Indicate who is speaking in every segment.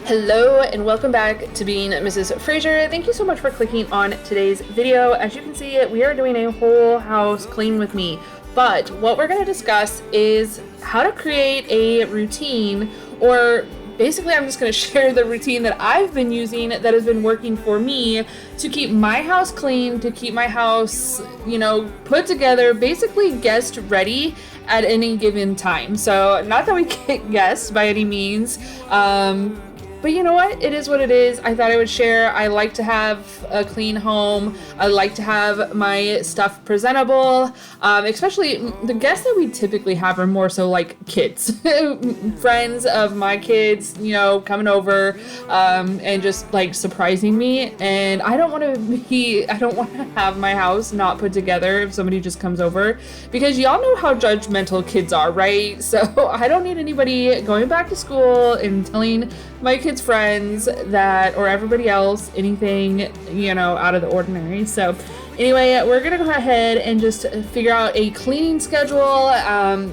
Speaker 1: Hello and welcome back to Being Mrs. Fraser. Thank you so much for clicking on today's video. As you can see, we are doing a whole house clean with me. But what we're going to discuss is how to create a routine, or basically I'm just going to share the routine that I've been using that has been working for me to keep my house clean, to keep my house, put together, basically guest ready at any given time. So not that we get guests by any means, but you know what? It is what it is. I thought I would share. I like to have a clean home. I like to have my stuff presentable. Especially the guests that we typically have are more so like kids, friends of my kids, coming over and just like surprising me. And I don't want to have my house not put together if somebody just comes over, because y'all know how judgmental kids are, right? So I don't need anybody going back to school and telling my kids' friends that, or everybody else, anything, out of the ordinary. So anyway, we're gonna go ahead and just figure out a cleaning schedule.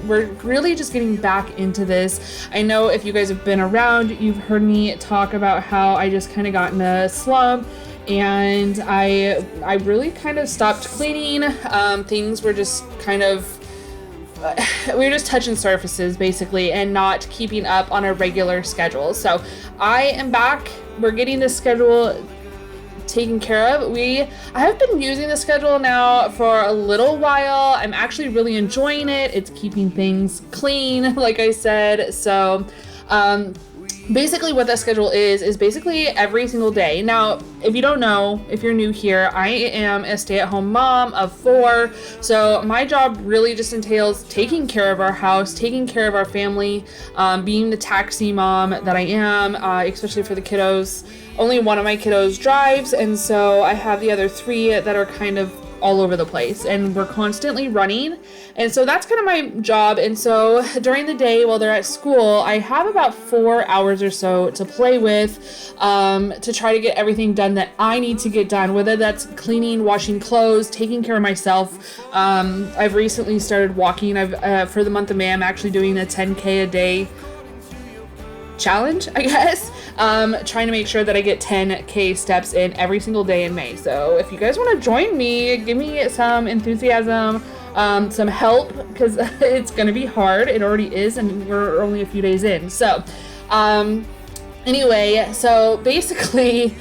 Speaker 1: We're really just getting back into this. I know if you guys have been around, you've heard me talk about how I just kind of got in a slump and I really kind of stopped cleaning. Things were just kind of we were just touching surfaces basically and not keeping up on a regular schedule. So I am back. We're getting this schedule taken care of. I have been using the schedule now for a little while. I'm actually really enjoying it. It's keeping things clean, like I said. So basically what that schedule is basically every single day. Now, if you don't know, if you're new here, I am a stay-at-home mom of 4. So my job really just entails taking care of our house, taking care of our family, being the taxi mom that I am, especially for the kiddos. Only one of my kiddos drives, and so I have the other 3 that are kind of all over the place, and we're constantly running. And so that's kind of my job. And so during the day while they're at school, I have about 4 hours or so to play with, to try to get everything done that I need to get done, whether that's cleaning, washing clothes, taking care of myself. I've recently started walking. For the month of May, I'm actually doing a 10K a day challenge, I guess, trying to make sure that I get 10K steps in every single day in May. So if you guys want to join me, give me some enthusiasm, some help, because it's going to be hard. It already is, and we're only a few days in. So anyway, so basically,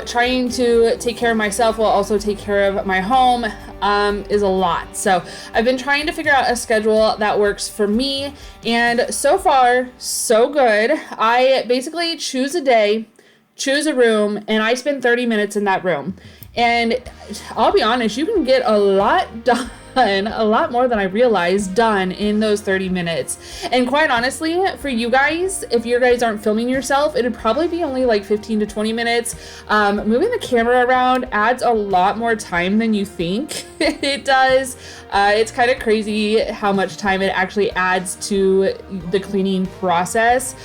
Speaker 1: trying to take care of myself while also take care of my home is a lot. So I've been trying to figure out a schedule that works for me, and so far, so good. I basically choose a day, choose a room, and I spend 30 minutes in that room. And I'll be honest, you can get a lot done, a lot more than I realized done in those 30 minutes. And quite honestly, for you guys, if you guys aren't filming yourself, it'd probably be only like 15 to 20 minutes. Moving the camera around adds a lot more time than you think it does. It's kind of crazy how much time it actually adds to the cleaning process.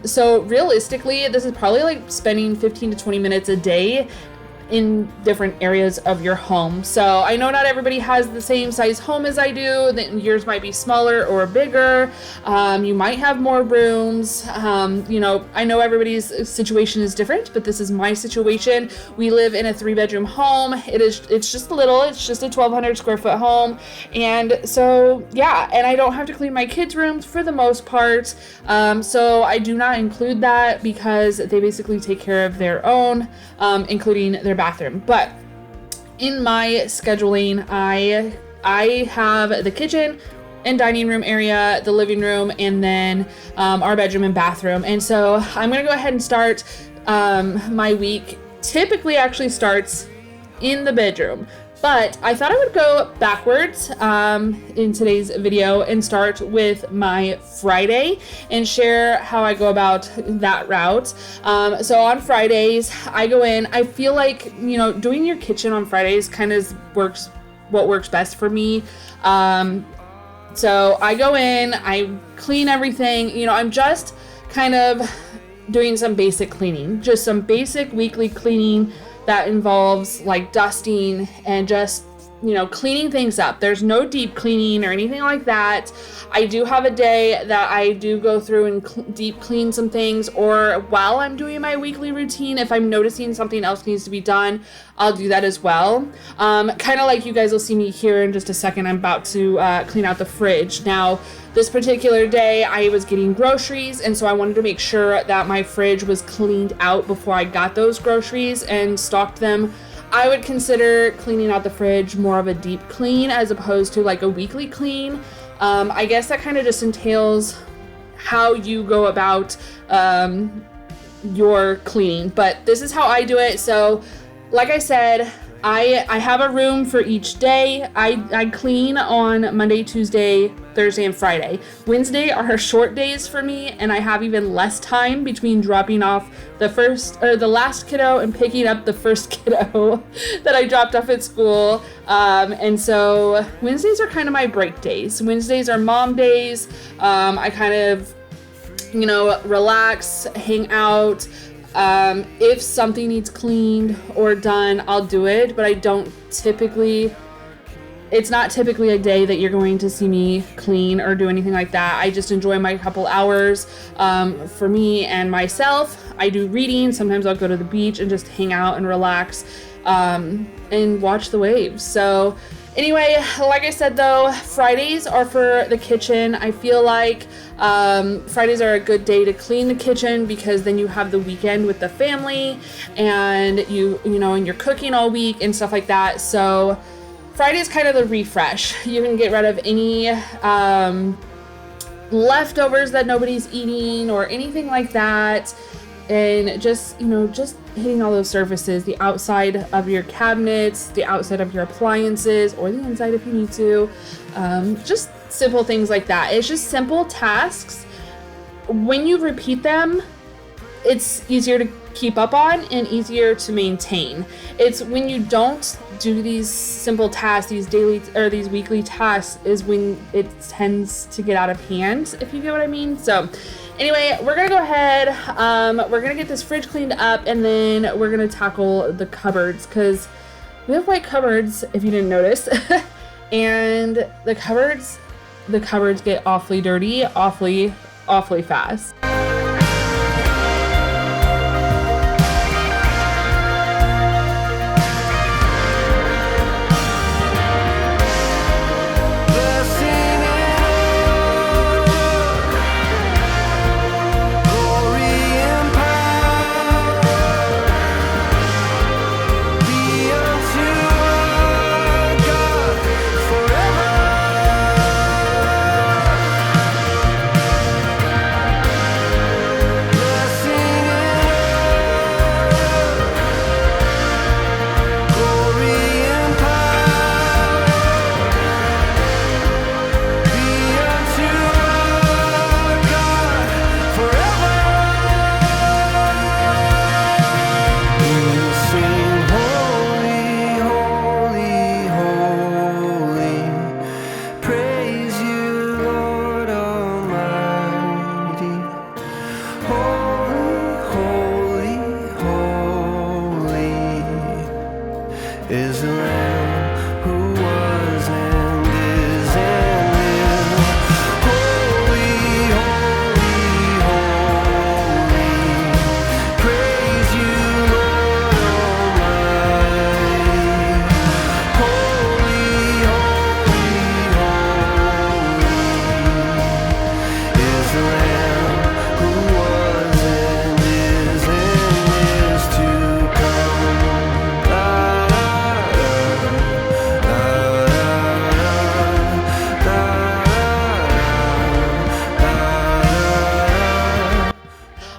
Speaker 1: So realistically, this is probably like spending 15 to 20 minutes a day in different areas of your home. So I know not everybody has the same size home as I do. Yours might be smaller or bigger. You might have more rooms. I know everybody's situation is different, but this is my situation. We live in a 3-bedroom home. It's just little. It's just a 1,200 square foot home. And so, yeah, and I don't have to clean my kids' rooms for the most part. So I do not include that because they basically take care of their own, including their bathroom. But in my scheduling, I have the kitchen and dining room area, the living room, and then our bedroom and bathroom. And so I'm gonna go ahead and start my week typically actually starts in the bedroom. But I thought I would go backwards in today's video and start with my Friday and share how I go about that route. So on Fridays, I go in. I feel like, you know, doing your kitchen on Fridays kind of works best for me. So I go in, I clean everything. You know, I'm just kind of doing some basic cleaning, just some basic weekly cleaning that involves like dusting and just, you know, cleaning things up. There's no deep cleaning or anything like that. I do have a day that I do go through and deep clean some things, or while I'm doing my weekly routine, if I'm noticing something else needs to be done, I'll do that as well. Kind of like you guys will see me here in just a second. I'm about to clean out the fridge. Now, this particular day, I was getting groceries, and so I wanted to make sure that my fridge was cleaned out before I got those groceries and stocked them. I would consider cleaning out the fridge more of a deep clean as opposed to like a weekly clean. I guess that kind of just entails how you go about your cleaning, but this is how I do it. So like I said, I have a room for each day. I clean on Monday, Tuesday, Thursday, and Friday. Wednesday are short days for me, and I have even less time between dropping off the last kiddo and picking up the first kiddo that I dropped off at school. And so Wednesdays are kind of my break days. Wednesdays are mom days. I kind of, you know, relax, hang out. If something needs cleaned or done, I'll do it, but I don't typically, it's not typically a day that you're going to see me clean or do anything like that. I just enjoy my couple hours, for me and myself. I do reading. Sometimes I'll go to the beach and just hang out and relax, and watch the waves. So anyway, like I said though, Fridays are for the kitchen. I feel like Fridays are a good day to clean the kitchen because then you have the weekend with the family and you know, and you're cooking all week and stuff like that. So Friday is kind of the refresh. You can get rid of any leftovers that nobody's eating or anything like that. And just, you know, just hitting all those surfaces, the outside of your cabinets, the outside of your appliances, or the inside if you need to. Just simple things like that. It's just simple tasks. When you repeat them, it's easier to keep up on and easier to maintain. It's when you don't do these simple tasks, these daily or these weekly tasks, is when it tends to get out of hand, if you get what I mean. So anyway, we're gonna go ahead, we're gonna get this fridge cleaned up, and then we're gonna tackle the cupboards, because we have white cupboards, if you didn't notice. And the cupboards get awfully dirty, awfully fast.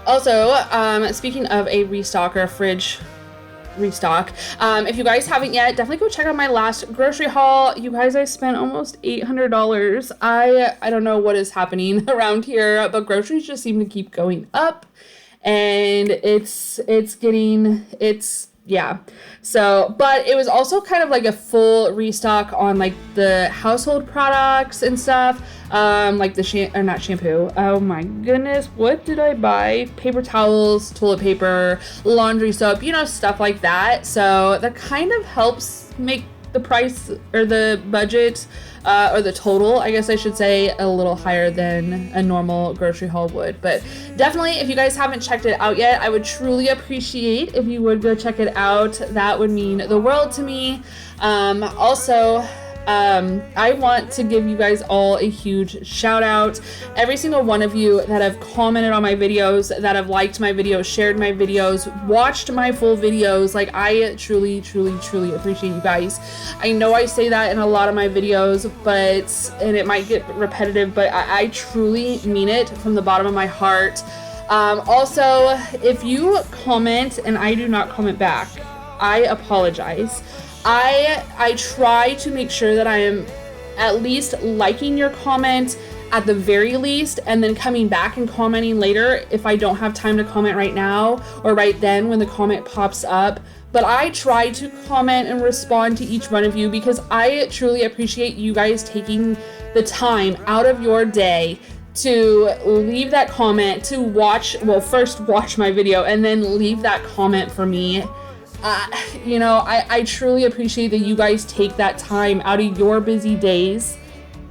Speaker 1: Also, speaking of a restock or a fridge restock. If you guys haven't yet, definitely go check out my last grocery haul. You guys, I spent almost $800. I don't know what is happening around here, but groceries just seem to keep going up, and yeah. So, but it was also kind of like a full restock on like the household products and stuff. Like the not shampoo. Oh my goodness. What did I buy? Paper towels, toilet paper, laundry soap, you know, stuff like that. So that kind of helps make the price or the budget, or the total, I guess I should say, a little higher than a normal grocery haul would. But definitely, if you guys haven't checked it out yet, I would truly appreciate if you would go check it out. That would mean the world to me. I want to give you guys all a huge shout out. Every single one of you that have commented on my videos, that have liked my videos, shared my videos, watched my full videos. Like, I truly, truly, truly appreciate you guys. I know I say that in a lot of my videos, and it might get repetitive, but I truly mean it from the bottom of my heart. Also, if you comment and I do not comment back, I apologize. I try to make sure that I am at least liking your comment at the very least, and then coming back and commenting later if I don't have time to comment right now or right then when the comment pops up. But I try to comment and respond to each one of you because I truly appreciate you guys taking the time out of your day to leave that comment, to first watch my video and then leave that comment for me. I truly appreciate that you guys take that time out of your busy days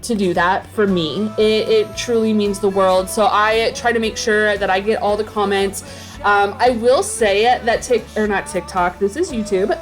Speaker 1: to do that for me. It truly means the world. So I try to make sure that I get all the comments. I will say that TikTok, this is YouTube,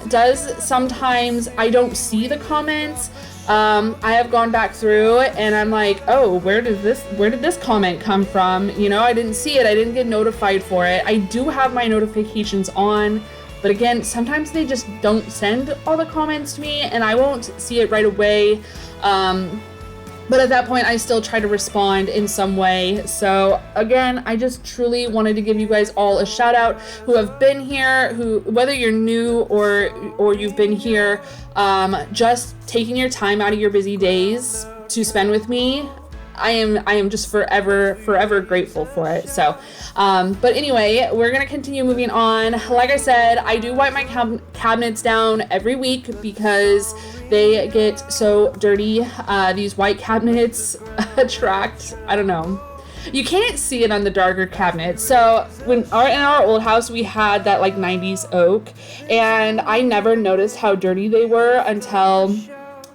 Speaker 1: does sometimes, I don't see the comments. I have gone back through and I'm like, oh, where did this comment come from? You know, I didn't see it. I didn't get notified for it. I do have my notifications on, but again, sometimes they just don't send all the comments to me and I won't see it right away. But at that point, I still try to respond in some way. So again, I just truly wanted to give you guys all a shout out who have been here, whether you're new or you've been here, just taking your time out of your busy days to spend with me. I am just forever grateful for it. So, but anyway, we're going to continue moving on. Like I said, I do wipe my cabinets down every week because they get so dirty. These white cabinets attract, I don't know. You can't see it on the darker cabinets. So in our old house, we had that like 90s oak, and I never noticed how dirty they were until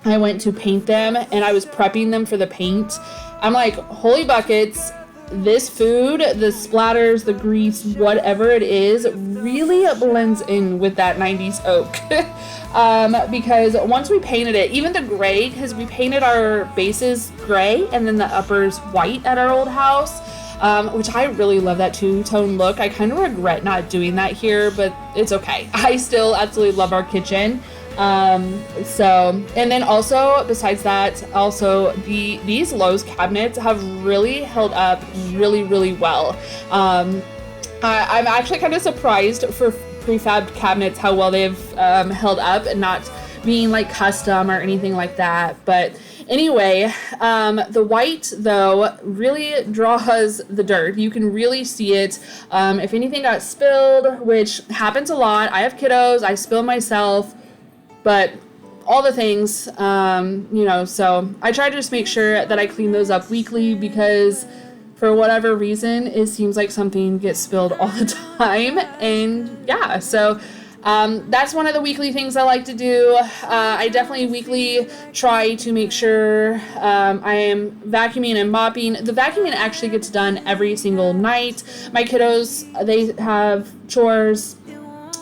Speaker 1: I went to paint them and I was prepping them for the paint. I'm like, holy buckets, this food, the splatters, the grease, whatever it is, really blends in with that 90s oak. Because once we painted it, even the gray, because we painted our bases gray and then the uppers white at our old house, which I really love that two-tone look. I kind of regret not doing that here, but it's okay. I still absolutely love our kitchen. And then also, besides that, also these Lowe's cabinets have really held up really well. I'm actually kind of surprised for prefab cabinets how well they've held up and not being like custom or anything like that. But anyway, the white though really draws the dirt. You can really see it. If anything got spilled, which happens a lot. I have kiddos, I spill myself. But all the things, so I try to just make sure that I clean those up weekly because for whatever reason, it seems like something gets spilled all the time. And yeah, so that's one of the weekly things I like to do. I definitely weekly try to make sure I am vacuuming and mopping. The vacuuming actually gets done every single night. My kiddos, they have chores.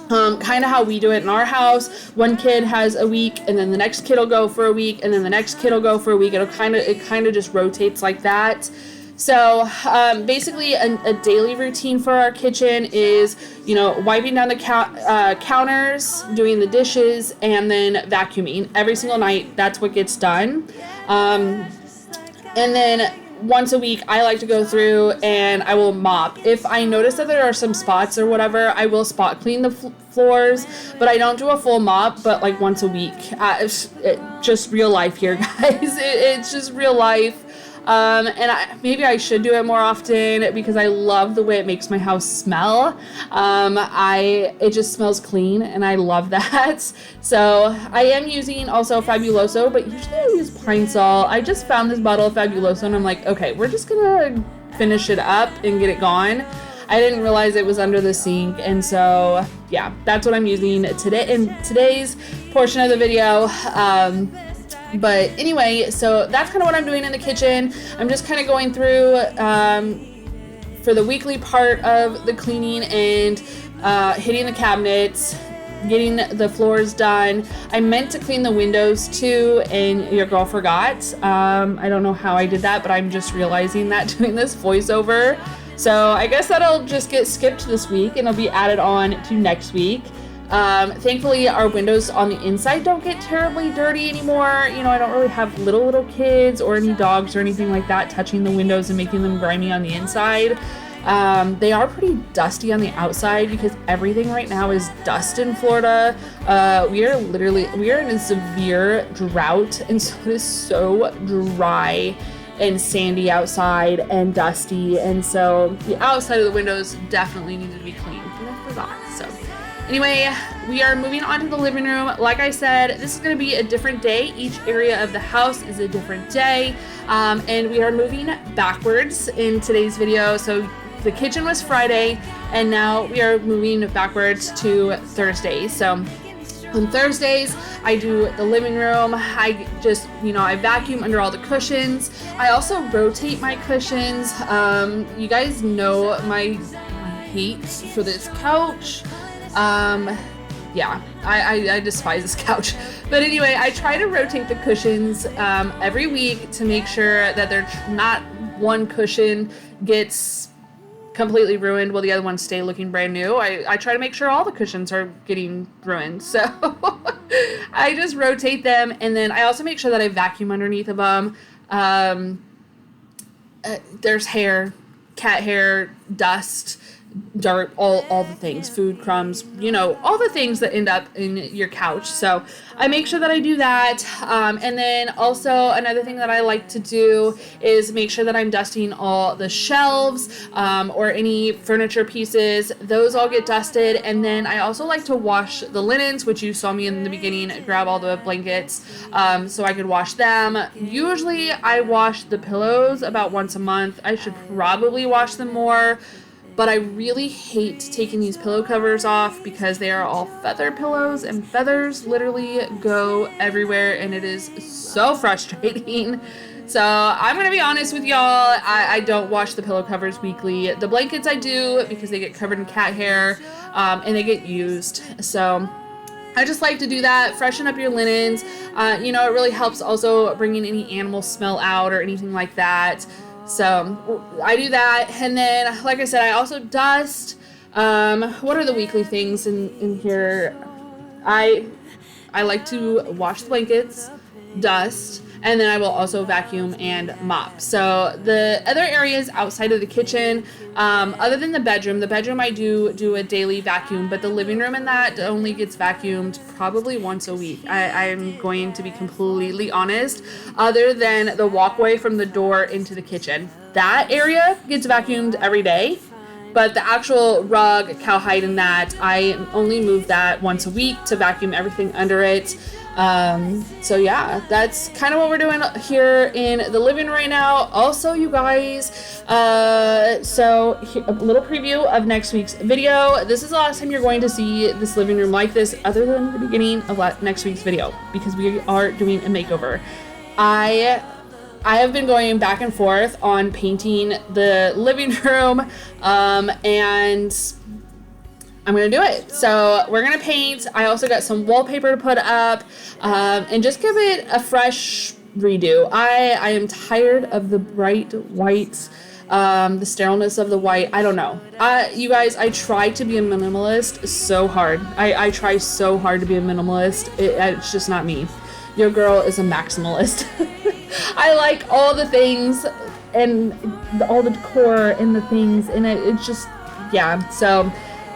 Speaker 1: Kind of how we do it in our house. One kid has a week, and then the next kid will go for a week, and then the next kid will go for a week. It kind of just rotates like that. So basically, a daily routine for our kitchen is, wiping down the counters, doing the dishes, and then vacuuming every single night. That's what gets done. And then once a week, I like to go through and I will mop. If I notice that there are some spots or whatever, I will spot clean the floors, but I don't do a full mop, but like once a week. It's just real life here, guys. It's just real life. And maybe I should do it more often because I love the way it makes my house smell. It just smells clean and I love that. So I am using also Fabuloso, but usually I use Pine Sol. I just found this bottle of Fabuloso and I'm like, okay, we're just gonna finish it up and get it gone. I didn't realize it was under the sink, and so yeah, that's what I'm using today in today's portion of the video. But anyway, so that's kind of what I'm doing in the kitchen. I'm just kind of going through for the weekly part of the cleaning and hitting the cabinets, getting the floors done. I meant to clean the windows too, and your girl forgot. I don't know how I did that, but I'm just realizing that doing this voiceover. So I guess that'll just get skipped this week and it'll be added on to next week. Thankfully, our windows on the inside don't get terribly dirty anymore. You know, I don't really have little kids or any dogs or anything like that touching the windows and making them grimy on the inside. They are pretty dusty on the outside because everything right now is dust in Florida. We are in a severe drought, and so it is so dry and sandy outside and dusty, and so the outside of the windows definitely need to be cleaned. And I forgot. So anyway, we are moving on to the living room. Like I said, this is going to be a different day. Each area of the house is a different day, and we are moving backwards in today's video. So the kitchen was Friday, and now we are moving backwards to Thursday. So on Thursdays, I do the living room. I just, I vacuum under all the cushions. I also rotate my cushions. You guys know my hate for this couch. Yeah, I despise this couch. But anyway, I try to rotate the cushions every week to make sure that they're not one cushion gets completely ruined while the other ones stay looking brand new. I try to make sure all the cushions are getting ruined. So I just rotate them, and then I also make sure that I vacuum underneath of them. There's hair, cat hair, dust, dirt, all the things, food crumbs, all the things that end up in your couch. So I make sure that I do that. And then also another thing that I like to do is make sure that I'm dusting all the shelves or any furniture pieces. Those all get dusted. And then I also like to wash the linens, which you saw me in the beginning, grab all the blankets so I could wash them. Usually I wash the pillows about once a month. I should probably wash them more. But I really hate taking these pillow covers off because they are all feather pillows, and feathers literally go everywhere, and it is so frustrating. So I'm going to be honest with y'all, I don't wash the pillow covers weekly. The blankets I do because they get covered in cat hair and they get used. So I just like to do that, freshen up your linens. It really helps also bringing any animal smell out or anything like that. So I do that, and then like I said, I also dust. What are the weekly things in here? I like to wash the blankets, dust, and then I will also vacuum and mop. So the other areas outside of the kitchen, other than the bedroom I do a daily vacuum, but the living room and that only gets vacuumed probably once a week. I'm going to be completely honest, other than the walkway from the door into the kitchen. That area gets vacuumed every day, but the actual rug, cowhide, and that, I only move that once a week to vacuum everything under it. So yeah, that's kind of what we're doing here in the living room right now. Also, you guys, so here, a little preview of next week's video. This is the last time you're going to see this living room like this, other than the beginning of next week's video, because we are doing a makeover. I have been going back and forth on painting the living room, and I'm going to do it. So we're going to paint. I also got some wallpaper to put up, and just give it a fresh redo. I am tired of the bright whites, the sterileness of the white. I don't know. You guys, I try to be a minimalist so hard. I try so hard to be a minimalist. It's just not me. Your girl is a maximalist. I like all the things and all the decor and the things, and it's just, yeah. So,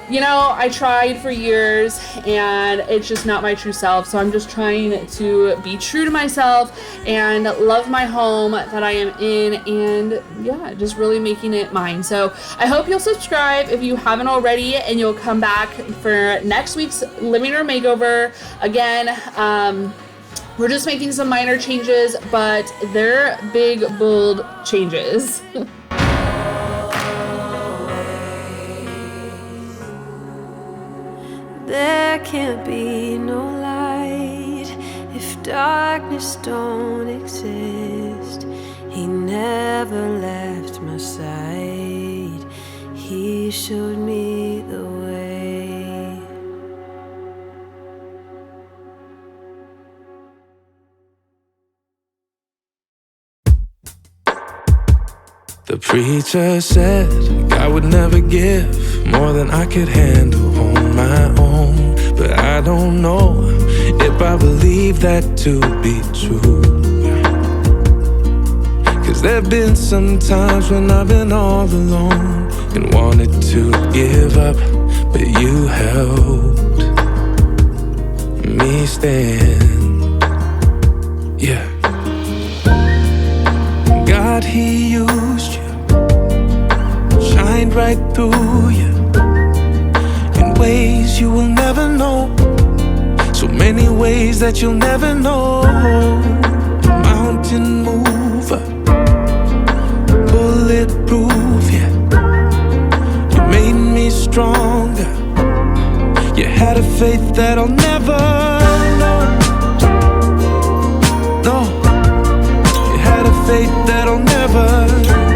Speaker 1: you know, I tried for years and it's just not my true self. So I'm just trying to be true to myself and love my home that I am in, and yeah, just really making it mine. So I hope you'll subscribe if you haven't already, and you'll come back for next week's living room makeover. Again, we're just making some minor changes, but they're big, bold changes.
Speaker 2: There can't be no light if darkness don't exist. He never left my side. He showed me the way.
Speaker 3: The preacher said God would never give more than I could handle on my own. But I don't know if I believe that to be true. 'Cause there've been some times when I've been all alone and wanted to give up, but you helped me stand. Yeah. God, He used you, shined right through you in ways you will never know. So many ways that you'll never know. Mountain mover, bulletproof, yeah. You made me stronger. You had a faith that I'll never know. No, you had a faith that I'll never know.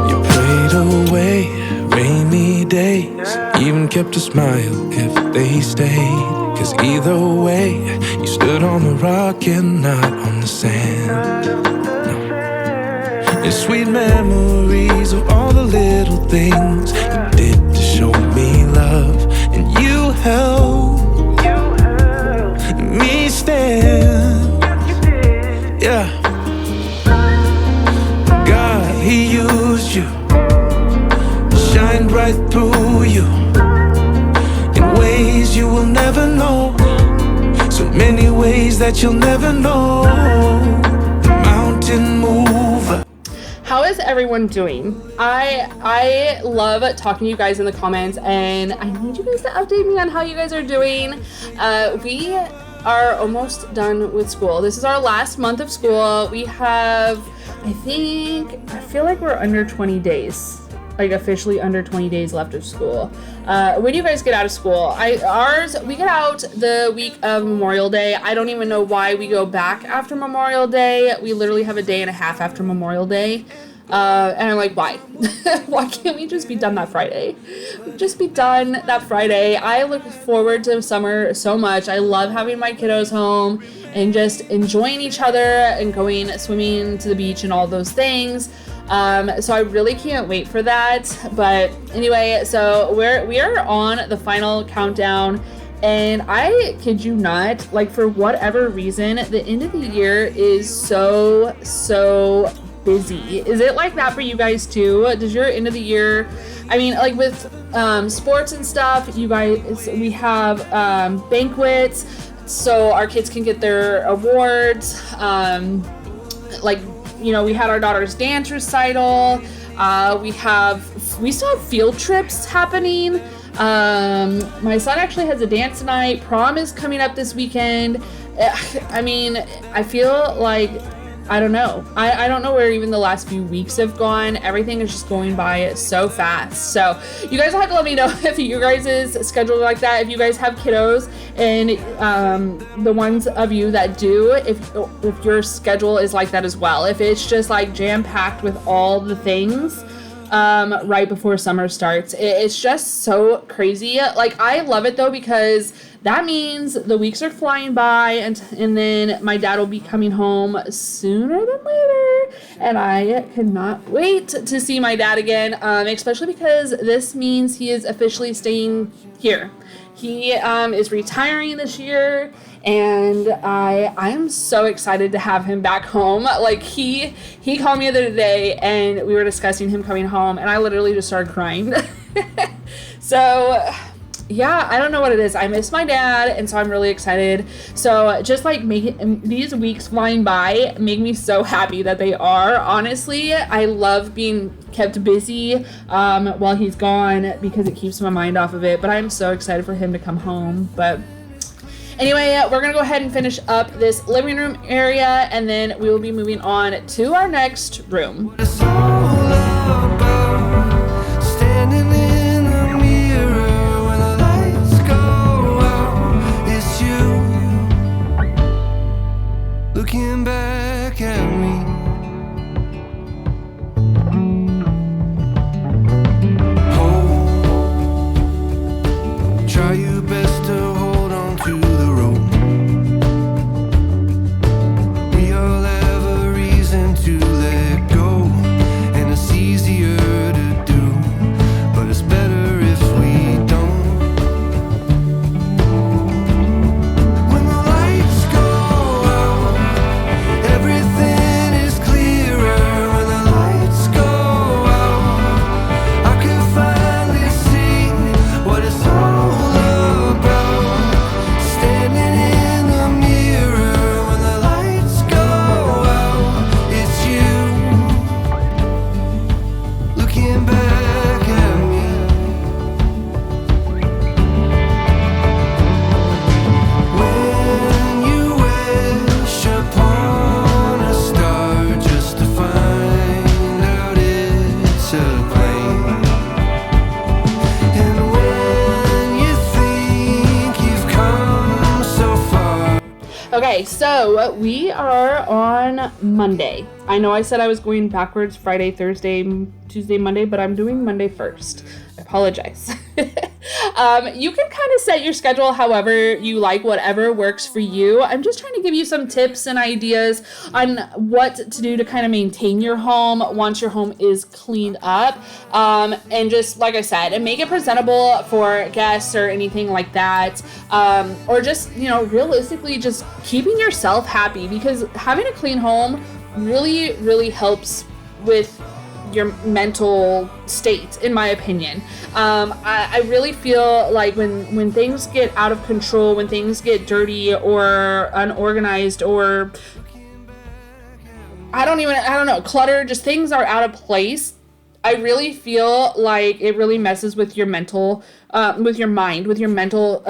Speaker 3: You prayed away rainy days, even kept a smile if they stayed. 'Cause either way, you stood on the rock and not on the sand. No. And sweet memories of all the little things you did to show me love. And you held me stand. Yeah. God, He used you, shined right through you in ways you will never know. So many ways that you'll never know. Mountain mover.
Speaker 1: How is everyone doing? I love talking to you guys in the comments, and I need you guys to update me on how you guys are doing. We are almost done with school. This is our last month of school. We have, I feel like we're under 20 days. Like officially under 20 days left of school. When do you guys get out of school? We get out the week of Memorial Day. I don't even know why we go back after Memorial Day. We literally have a day and a half after Memorial Day. And I'm like, why? Why can't we just be done that Friday? Just be done that Friday. I look forward to summer so much. I love having my kiddos home and just enjoying each other and going swimming to the beach and all those things. So I really can't wait for that. But anyway, so we are on the final countdown, and I kid you not, like for whatever reason, the end of the year is so busy. Is it like that for you guys too? Does your end of the year, I mean, like with sports and stuff, you guys, we have banquets so our kids can get their awards. Like, you know, we had our daughter's dance recital. We still have field trips happening. My son actually has a dance night. Prom is coming up this weekend. I mean, I feel like, I don't know. I don't know where even the last few weeks have gone. Everything is just going by so fast. So you guys will have to let me know if you guys' schedule like that, if you guys have kiddos, and the ones of you that do, if your schedule is like that as well. If it's just like jam-packed with all the things right before summer starts. It's just so crazy. Like, I love it though, because that means the weeks are flying by, and then my dad will be coming home sooner than later, and I cannot wait to see my dad again, especially because this means he is officially staying here. He is retiring this year, and I am so excited to have him back home. Like he called me the other day and we were discussing him coming home, and I literally just started crying. So yeah, I don't know what it is. I miss my dad, and so I'm really excited. So just like these weeks flying by make me so happy that they are. Honestly, I love being kept busy while he's gone because it keeps my mind off of it. But I'm so excited for him to come home. But anyway, we're gonna go ahead and finish up this living room area, and then we will be moving on to our next room.
Speaker 2: It's all about standing in the mirror when the lights go out. It's you looking back at me. Try your best to hold on to the rope. We all have a reason to let go, and it's easier to do, but it's better if we don't. When the lights go out, everything is clearer. When the lights go out, I can finally see what it's all about. Standing in the mirror when the lights go out, it's you looking back at me. When you wish upon a star just to find out it's a plane. And when you think you've come so far.
Speaker 1: Okay, so we are on Monday. I know I said I was going backwards Friday, Thursday, Tuesday, Monday, but I'm doing Monday first. I apologize. You can kind of set your schedule however you like, whatever works for you. I'm just trying to give you some tips and ideas on what to do to kind of maintain your home once your home is cleaned up. And just like I said, and make it presentable for guests or anything like that. Or just, realistically just keeping yourself happy, because having a clean home really, really helps with your mental state, in my opinion. I really feel like when things get out of control, when things get dirty or unorganized, or I don't know, clutter, just things are out of place, I really feel like it really messes with your mental, with your mind, with your mental,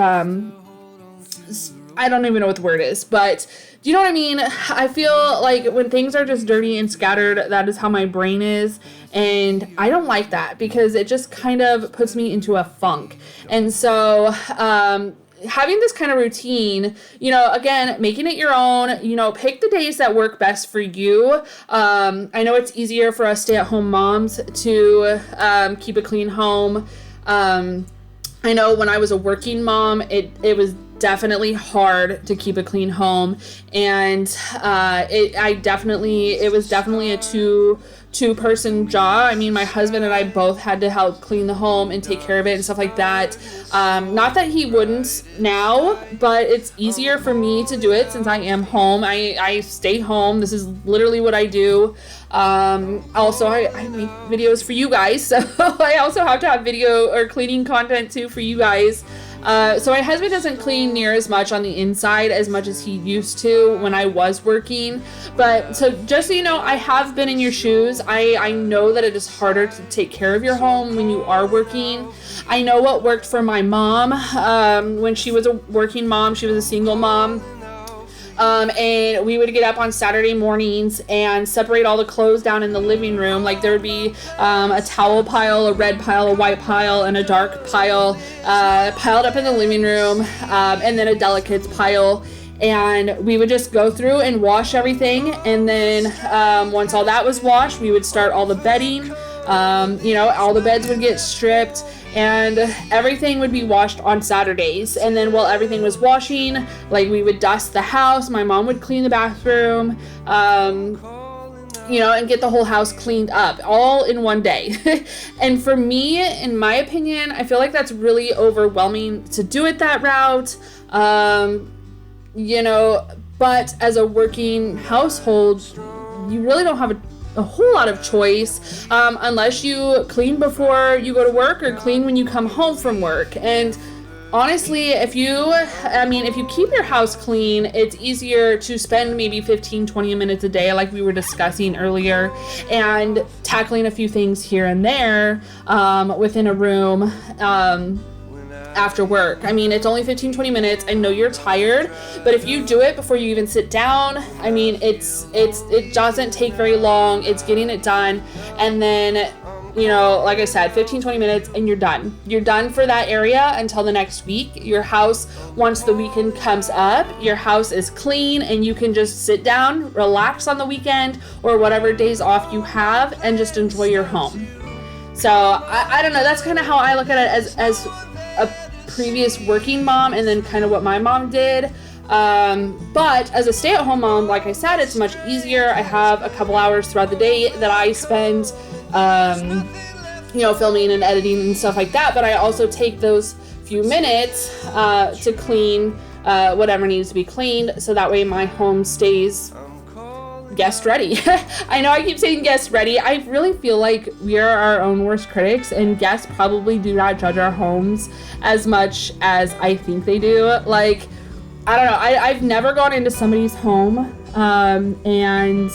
Speaker 1: I don't even know what the word is, but do you know what I mean? I feel like when things are just dirty and scattered, that is how my brain is. And I don't like that because it just kind of puts me into a funk. And so, having this kind of routine, again, making it your own, pick the days that work best for you. I know it's easier for us stay-at-home moms to keep a clean home. I know when I was a working mom, it was definitely hard to keep a clean home, and it was definitely a two-person job. I mean, my husband and I both had to help clean the home and take care of it and stuff like that. Not that he wouldn't now, but it's easier for me to do it since I am home. I stay home. This is literally what I do. Also, I make videos for you guys, so I also have to have video or cleaning content too for you guys. So my husband doesn't clean near as much on the inside as much as he used to when I was working. But so just so you know, I have been in your shoes. I know that it is harder to take care of your home when you are working. I know what worked for my mom when she was a working mom. She was a single mom. And we would get up on Saturday mornings and separate all the clothes down in the living room. Like there would be a towel pile, a red pile, a white pile, and a dark pile piled up in the living room, and then a delicates pile. And we would just go through and wash everything. And then once all that was washed, we would start all the bedding. All the beds would get stripped, and everything would be washed on Saturdays. And then while everything was washing, like we would dust the house, my mom would clean the bathroom, and get the whole house cleaned up all in one day. And for me, in my opinion, I feel like that's really overwhelming to do it that route. but as a working household, you really don't have a whole lot of choice, unless you clean before you go to work or clean when you come home from work. And honestly, if you keep your house clean, it's easier to spend maybe 15-20 minutes a day, like we were discussing earlier, and tackling a few things here and there within a room after work. I mean, it's only 15-20 minutes. I know you're tired, but if you do it before you even sit down, I mean, it doesn't take very long. It's getting it done, and then like I said, 15-20 minutes and you're done. You're done for that area until the next week. Your house, once the weekend comes up, your house is clean and you can just sit down, relax on the weekend or whatever days off you have, and just enjoy your home. So I don't know, that's kind of how I look at it as a previous working mom, and then kind of what my mom did. But as a stay-at-home mom, like I said, it's much easier. I have a couple hours throughout the day that I spend filming and editing and stuff like that, but I also take those few minutes to clean whatever needs to be cleaned, so that way my home stays guest ready. I know I keep saying guest ready. I really feel like we are our own worst critics, and guests probably do not judge our homes as much as I think they do. Like, I don't know, I've never gone into somebody's home and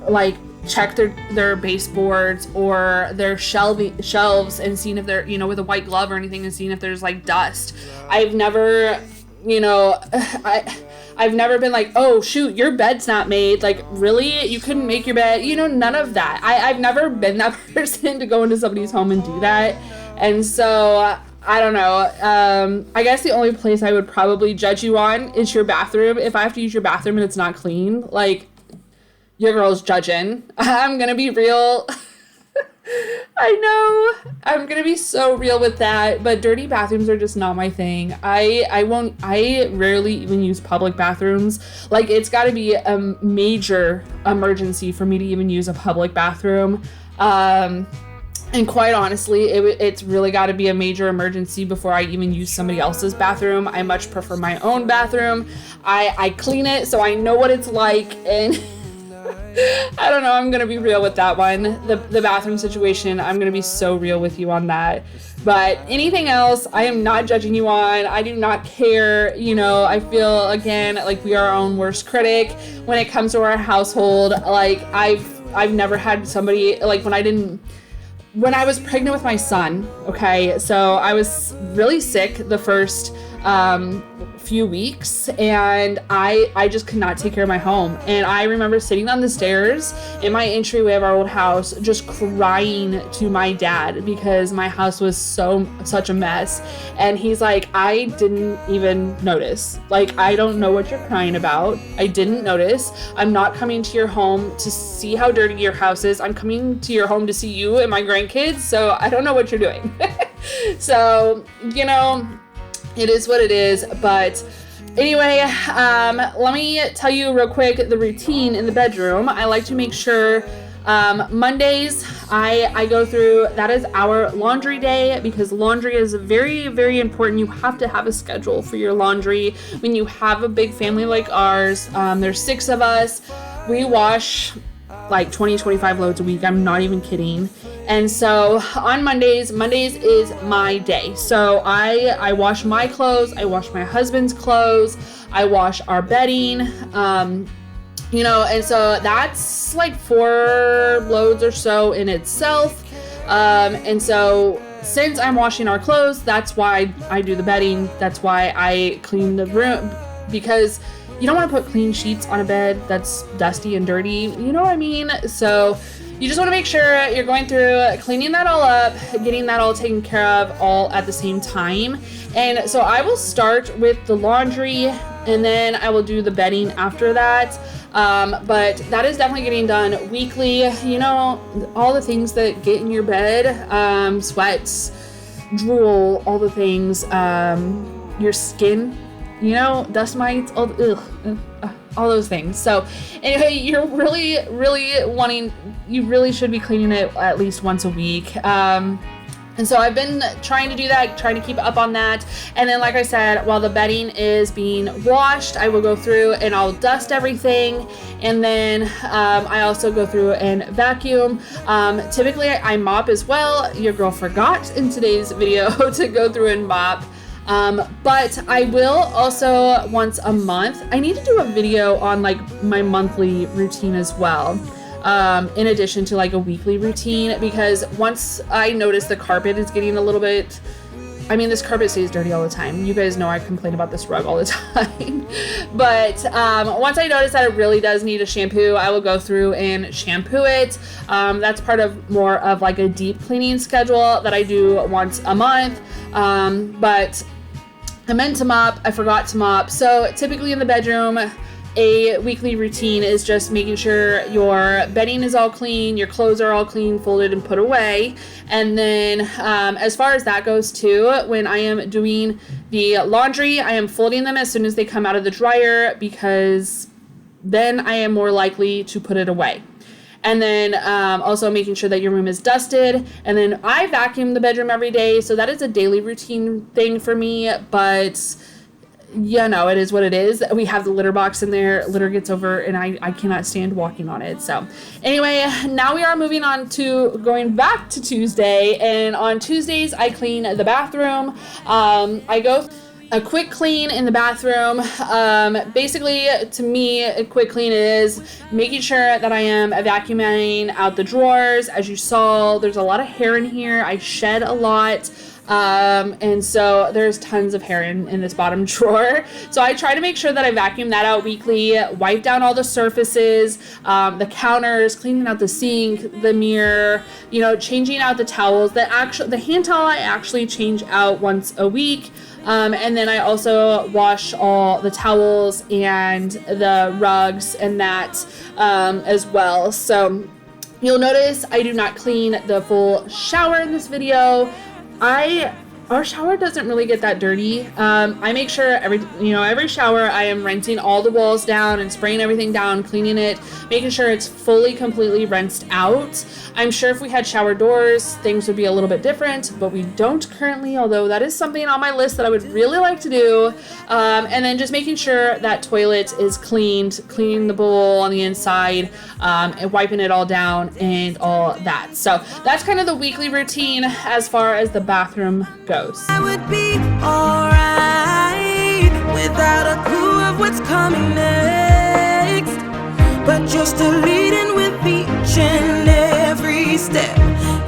Speaker 1: like check their baseboards or their shelves and seen if they're, with a white glove or anything, and seen if there's like dust. I've never, I've never been like, oh shoot, your bed's not made. Like, really? You couldn't make your bed? None of that. I've never been that person to go into somebody's home and do that. And so I don't know. I guess the only place I would probably judge you on is your bathroom. If I have to use your bathroom and it's not clean, like, your girl's judging. I'm gonna be real. I know. I'm gonna be so real with that, but dirty bathrooms are just not my thing. I rarely even use public bathrooms. Like, it's gotta be a major emergency for me to even use a public bathroom. And quite honestly, it's really got to be a major emergency before I even use somebody else's bathroom. I much prefer my own bathroom. I clean it, so I know what it's like, and I don't know, I'm going to be real with that one. The bathroom situation, I'm going to be so real with you on that. But anything else, I am not judging you on. I do not care. I feel, again, like we are our own worst critic when it comes to our household. Like, I've never had somebody, like, when I was pregnant with my son, okay, so I was really sick the first few weeks, and I just could not take care of my home. And I remember sitting on the stairs in my entryway of our old house just crying to my dad because my house was such a mess. And he's like, I didn't even notice. Like, I don't know what you're crying about. I didn't notice. I'm not coming to your home to see how dirty your house is. I'm coming to your home to see you and my grandkids, so I don't know what you're doing. So, it is what it is. But anyway, let me tell you real quick the routine in the bedroom. I like to make sure Mondays I go through, that is our laundry day, because laundry is very, very important. You have to have a schedule for your laundry. When you have a big family like ours, there's 6 of us, we wash like 20-25 loads a week. I'm not even kidding. And so on Mondays is my day. So I wash my clothes, I wash my husband's clothes, I wash our bedding, and so that's like 4 loads or so in itself. And so since I'm washing our clothes, that's why I do the bedding. That's why I clean the room, because you don't want to put clean sheets on a bed that's dusty and dirty. You know what I mean? So you just want to make sure you're going through cleaning that all up, getting that all taken care of all at the same time. And so I will start with the laundry, and then I will do the bedding after that. But that is definitely getting done weekly. All the things that get in your bed, sweats, drool, all the things, your skin, dust mites, all those things. So anyway, you're really, really you really should be cleaning it at least once a week. And so I've been trying to do that, trying to keep up on that. And then, like I said, while the bedding is being washed, I will go through and I'll dust everything. And then I also go through and vacuum. Typically I mop as well. Your girl forgot in today's video to go through and mop. But I will also once a month, I need to do a video on like my monthly routine as well. In addition to like a weekly routine, because once I notice the carpet is getting a little bit, I mean, this carpet stays dirty all the time. You guys know I complain about this rug all the time. But once I notice that it really does need a shampoo, I will go through and shampoo it. That's part of more of like a deep cleaning schedule that I do once a month. But I meant to mop, I forgot to mop. So typically in the bedroom, a weekly routine is just making sure your bedding is all clean, your clothes are all clean, folded, and put away. And then as far as that goes too, when I am doing the laundry, I am folding them as soon as they come out of the dryer, because then I am more likely to put it away. And then also making sure that your room is dusted. And then I vacuum the bedroom every day, so that is a daily routine thing for me. But you know, it is what it is. We have the litter box in there. Litter gets over and I cannot stand walking on it. So anyway, now we are moving on to going back to Tuesday. And on Tuesdays, I clean the bathroom. I go a quick clean in the bathroom. Basically, to me, a quick clean is making sure that I am vacuuming out the drawers. As you saw, there's a lot of hair in here. I shed a lot. And so there's tons of hair in this bottom drawer. So I try to make sure that I vacuum that out weekly, wipe down all the surfaces, the counters, cleaning out the sink, the mirror, you know, changing out the towels. The hand towel I actually change out once a week. And then I also wash all the towels and the rugs and that, as well. So you'll notice I do not clean the full shower in this video. Our shower doesn't really get that dirty. I make sure every shower I am rinsing all the walls down and spraying everything down, cleaning it, making sure it's fully, completely rinsed out. I'm sure if we had shower doors, things would be a little bit different, but we don't currently, although that is something on my list that I would really like to do. And then just making sure that toilet is cleaned, cleaning the bowl on the inside, and wiping it all down and all that. So that's kind of the weekly routine as far as the bathroom goes.
Speaker 4: I would be alright without a clue of what's coming next, but you're still leading with each and every step.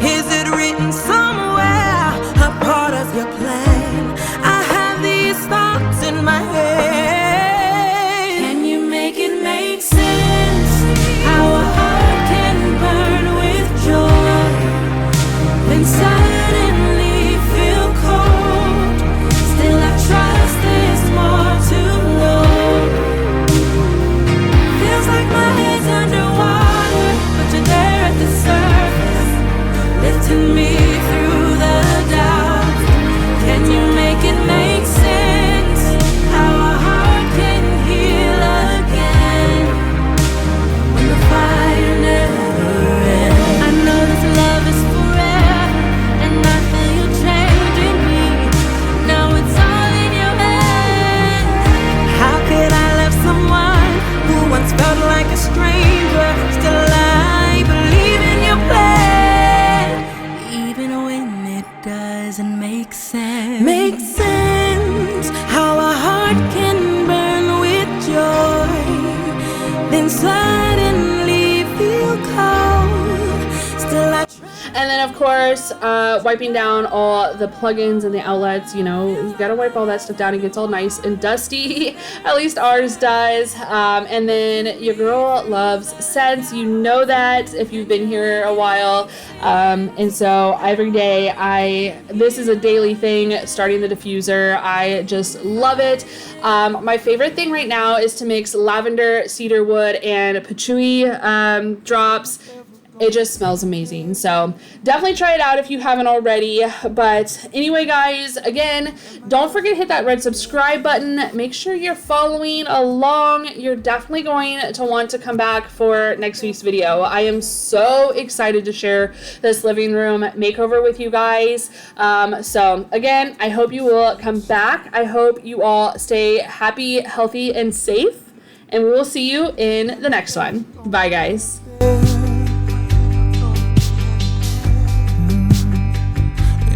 Speaker 4: Is it written somewhere, a part of your plan? I have these thoughts in my head. Can you make it make sense? How a heart can burn with joy, then suddenly feel cold. Still I trust there's more to know. Feels like my head's underwater, but you're there at the surface, lifting me through the doubt. Can you make it make sense? How a heart can heal again when the fire never ends. I know this love is forever, and I feel you changing me. Now it's all in your hands. How could I love someone who once felt like a stranger? Still I believe in your plan, even when it doesn't make sense. Makes sense how a heart can burn with joy, then suddenly feel cold. Still I
Speaker 1: And then, of course, wiping down all the plugins and the outlets. You know, you gotta wipe all that stuff down. It gets all nice and dusty. At least ours does. And then your girl loves scents. You know that if you've been here a while. And so every day, this is a daily thing, starting the diffuser. I just love it. My favorite thing right now is to mix lavender, cedarwood, and patchouli drops. It just smells amazing. So definitely try it out if you haven't already. But anyway, guys, again, don't forget to hit that red subscribe button. Make sure you're following along. You're definitely going to want to come back for next week's video. I am so excited to share this living room makeover with you guys. So again, I hope you will come back. I hope you all stay happy, healthy, and safe. And we will see you in the next one. Bye, guys.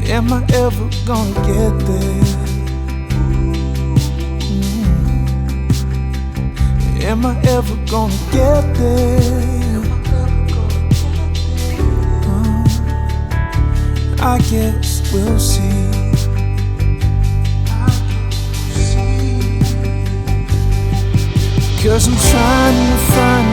Speaker 2: Am I ever gonna get there? Am I ever gonna get there? I guess we'll see. 'Cause I'm trying to find